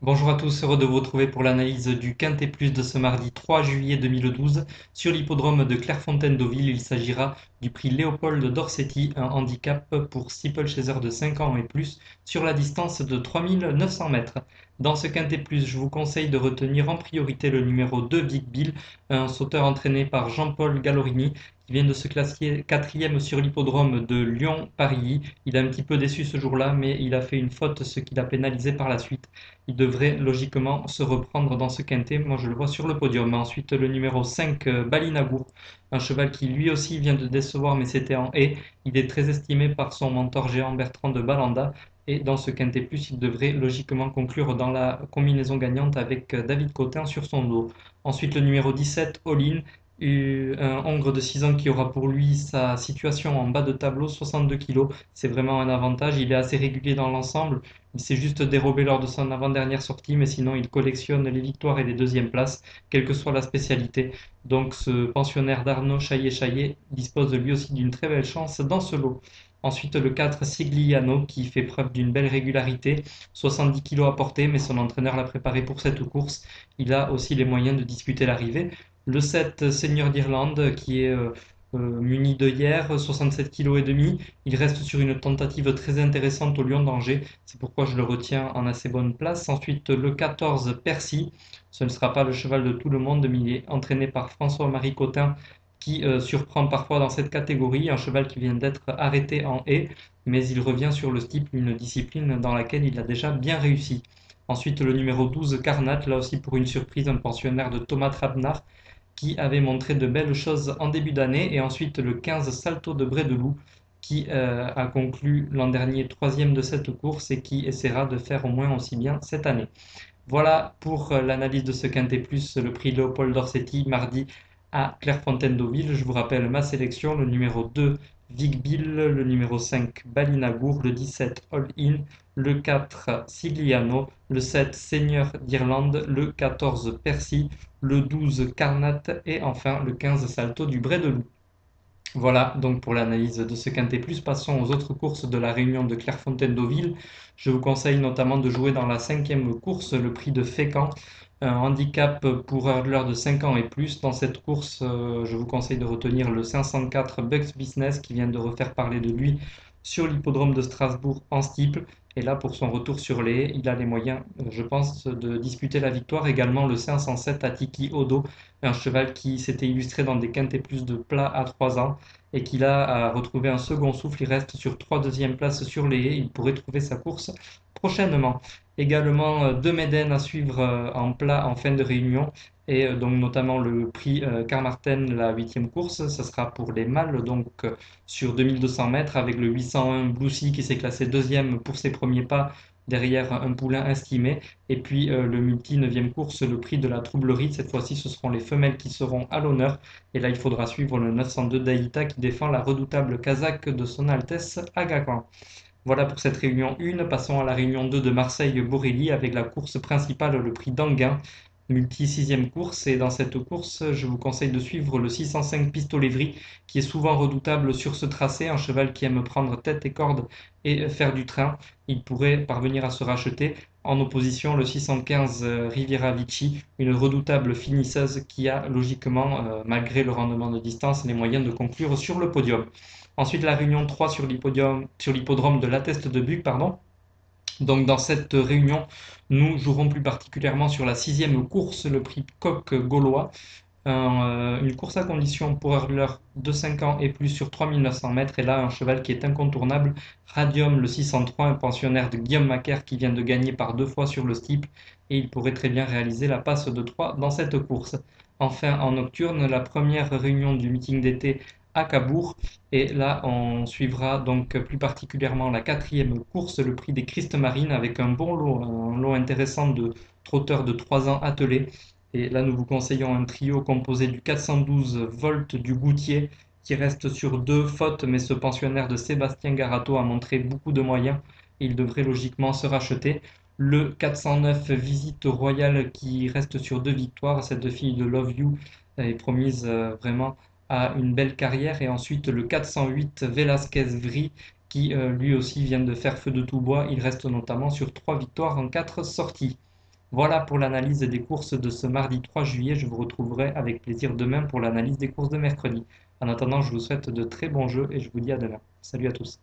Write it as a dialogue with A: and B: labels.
A: Bonjour à tous, heureux de vous retrouver pour l'analyse du Quintet Plus de ce mardi 3 juillet 2012 sur l'hippodrome de Clairefontaine-Deauville. Il s'agira du prix Léopold Dorsetti, un handicap pour steeplechaser de 5 ans et plus sur la distance de 3900 mètres. Dans ce Quintet Plus, je vous conseille de retenir en priorité le numéro 2 Big Bill, un sauteur entraîné par Jean-Paul Gallorini qui vient de se classer quatrième sur l'hippodrome de Lyon-Paris. Il a un petit peu déçu ce jour-là, mais il a fait une faute, ce qui l'a pénalisé par la suite. Il devrait logiquement se reprendre dans ce quintet. Moi, je le vois sur le podium. Ensuite, le numéro 5, Balinagour, un cheval qui lui aussi vient de décevoir, mais c'était en haie. Il est très estimé par son mentor géant Bertrand de Balanda. Et dans ce quintet plus, il devrait logiquement conclure dans la combinaison gagnante avec David Cotin sur son dos. Ensuite, le numéro 17, All-in, un Hongre de 6 ans qui aura pour lui sa situation en bas de tableau, 62 kilos. C'est vraiment un avantage. Il est assez régulier dans l'ensemble. Il s'est juste dérobé lors de son avant-dernière sortie, mais sinon il collectionne les victoires et les deuxièmes places, quelle que soit la spécialité. Donc ce pensionnaire d'Arnaud Chaillet-Chaillet dispose lui aussi d'une très belle chance dans ce lot. Ensuite le 4 Sigliano qui fait preuve d'une belle régularité, 70 kilos à porter, mais son entraîneur l'a préparé pour cette course. Il a aussi les moyens de disputer l'arrivée. Le 7 Seigneur d'Irlande qui est muni de hier, 67 kg et demi. Il reste sur une tentative très intéressante au Lion d'Angers. C'est pourquoi je le retiens en assez bonne place. Ensuite, le 14 Percy. Ce ne sera pas le cheval de tout le monde, mais il est entraîné par François-Marie Cotin qui surprend parfois dans cette catégorie. Un cheval qui vient d'être arrêté en haie, mais il revient sur le steeple, une discipline dans laquelle il a déjà bien réussi. Ensuite, le numéro 12 Carnat, là aussi pour une surprise, un pensionnaire de Thomas Trabnard qui avait montré de belles choses en début d'année, et ensuite le 15 Salto de Brédeloup qui a conclu l'an dernier troisième de cette course et qui essaiera de faire au moins aussi bien cette année. Voilà pour l'analyse de ce Quintet Plus, le prix Léopold Dorsetti, mardi à Clairefontaine-Deauville. Je vous rappelle ma sélection, le numéro 2 Vic Bill, le numéro 5 Balinagour, le 17 All In, le 4 Sigliano, le 7 Seigneur d'Irlande, le 14 Percy, le 12 Carnat et enfin le 15 Salto du Bray-de-Loup. Voilà donc pour l'analyse de ce Quintet Plus. Passons aux autres courses de la Réunion de Clairefontaine-Deauville. Je vous conseille notamment de jouer dans la cinquième course, le prix de Fécamp, un handicap pour hurdler de 5 ans et plus. Dans cette course, je vous conseille de retenir le 504 Bucks Business qui vient de refaire parler de lui sur l'hippodrome de Strasbourg en steeple. Et là, pour son retour sur les haies, il a les moyens, je pense, de disputer la victoire. Également le 507 Atiki Odo, un cheval qui s'était illustré dans des quintés plus de plat à 3 ans et qui là a retrouvé un second souffle. Il reste sur 3 deuxièmes places sur les haies. Il pourrait trouver sa course prochainement. Également deux Médènes à suivre en plat en fin de réunion et donc notamment le prix Carmarthen, la huitième course. Ce sera pour les mâles donc sur 2200 mètres avec le 801 Blue Sea qui s'est classé deuxième pour ses premiers pas derrière un poulain estimé. Et puis le multi 9e course, le prix de la troublerie. Cette fois-ci, ce seront les femelles qui seront à l'honneur. Et là, il faudra suivre le 902 d'Aïta qui défend la redoutable Kazakh de son Altesse Aga Khan. Voilà pour cette réunion 1. Passons à la réunion 2 de Marseille-Borelli avec la course principale, le prix d'Anguin, multi 6e course. Et dans cette course, je vous conseille de suivre le 605 Pistolet-Vry qui est souvent redoutable sur ce tracé, un cheval qui aime prendre tête et corde et faire du train. Il pourrait parvenir à se racheter. En opposition, le 615 Riviera Vici, une redoutable finisseuse qui a logiquement, malgré le rendement de distance, les moyens de conclure sur le podium. Ensuite, la réunion 3 sur l'hippodrome de l'Atteste de Buc, pardon. Donc dans cette réunion, nous jouerons plus particulièrement sur la sixième course, le prix Coq Gaulois. Une course à condition pour hurdler de 5 ans et plus sur 3900 mètres. Et là, un cheval qui est incontournable, Radium le 603, un pensionnaire de Guillaume Macaire qui vient de gagner par 2 fois sur le steeple. Et il pourrait très bien réaliser la passe de 3 dans cette course. Enfin, en nocturne, la première réunion du meeting d'été à Cabourg. Et là, on suivra donc plus particulièrement la quatrième course, le prix des Christ Marines, avec un bon lot, un lot intéressant de trotteurs de 3 ans attelés. Et là, nous vous conseillons un trio composé du 412 Volt du Goutier, qui reste sur 2 fautes, mais ce pensionnaire de Sébastien Garato a montré beaucoup de moyens et il devrait logiquement se racheter. Le 409 Visite Royale qui reste sur 2 victoires, cette fille de Love You est promise vraiment à une belle carrière. Et ensuite le 408 Velasquez Vry qui lui aussi vient de faire feu de tout bois. Il reste notamment sur 3 victoires en 4 sorties. Voilà pour l'analyse des courses de ce mardi 3 juillet. Je vous retrouverai avec plaisir demain pour l'analyse des courses de mercredi. En attendant, je vous souhaite de très bons jeux et je vous dis à demain. Salut à tous.